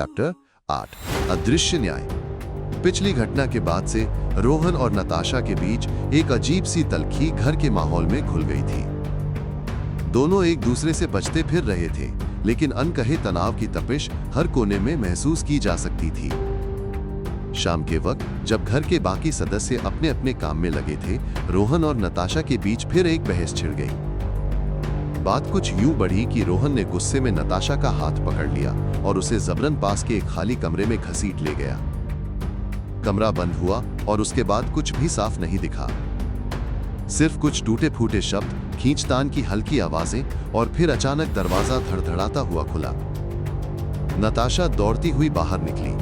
Chapter 8 अदृश्य न्याय। पिछली घटना के बाद से रोहन और नताशा के बीच एक अजीब सी तल्खी घर के माहौल में घुल गई थी। दोनों एक दूसरे से बचते फिर रहे थे, लेकिन अनकहे तनाव की तपिश हर कोने में महसूस की जा सकती थी। शाम के वक्त जब घर के बाकी सदस्य अपने अपने काम में लगे थे, रोहन और नताशा के बीच फिर एक बहस छिड़ गई। बात कुछ यूं बढ़ी कि रोहन ने गुस्से में नताशा का हाथ पकड़ लिया और उसे जबरन पास के एक खाली कमरे में घसीट ले गया। कमरा बंद हुआ और उसके बाद कुछ भी साफ नहीं दिखा। सिर्फ कुछ टूटे फूटे शब्द, खींचतान की हल्की आवाजें और फिर अचानक दरवाजा धड़धड़ाता हुआ खुला। नताशा दौड़ती हुई बाहर निकली।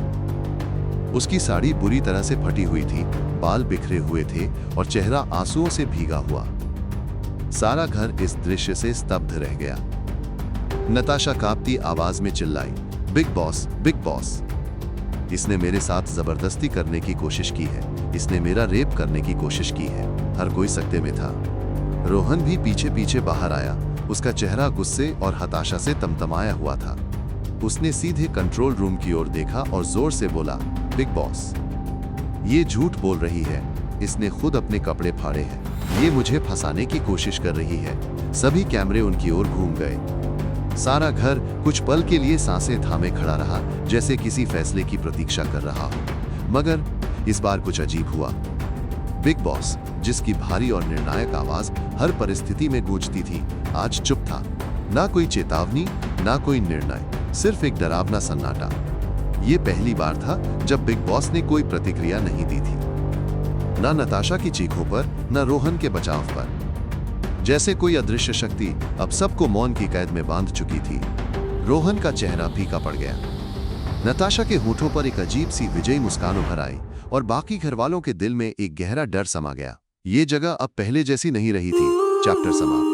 उसकी साड़ी बुरी तरह से फटी हुई थी, बाल बिखरे हुए थे और चेहरा आंसुओं से भीगा हुआ। सारा घर इस दृश्य से स्तब्ध रह गया। नताशा कांपती आवाज में चिल्लाई, बिग बॉस, बिग बॉस! इसने मेरे साथ जबरदस्ती करने की कोशिश की है, इसने मेरा रेप करने की कोशिश की है। हर कोई सकते में था। रोहन भी पीछे पीछे बाहर आया। उसका चेहरा गुस्से और हताशा से तमतमाया हुआ था। उसने सीधे कंट्रोल रूम की ओर देखा और जोर से बोला, बिग बॉस, ये झूठ बोल रही है। इसने खुद अपने कपड़े फाड़े हैं। ये मुझे फंसाने की कोशिश कर रही है। सभी कैमरे उनकी ओर घूम गए। सारा घर कुछ पल के लिए सांसें थामे खड़ा रहा, जैसे किसी फैसले की प्रतीक्षा कर रहा हो। मगर इस बार कुछ अजीब हुआ। बिग बॉस, जिसकी भारी और निर्णायक आवाज हर परिस्थिति में गूंजती थी, आज चुप था। ना कोई चेतावनी, ना कोई निर्णय, सिर्फ एक डरावना सन्नाटा। ये पहली बार था जब बिग बॉस ने कोई प्रतिक्रिया नहीं दी थी, ना नताशा की चीखों पर, ना रोहन के बचाव पर। जैसे कोई अदृश्य शक्ति अब सबको मौन की कैद में बांध चुकी थी। रोहन का चेहरा फीका पड़ गया। नताशा के होठों पर एक अजीब सी विजयी मुस्कान उभर आई और बाकी घरवालों के दिल में एक गहरा डर समा गया। ये जगह अब पहले जैसी नहीं रही थी। चैप्टर समाप्त।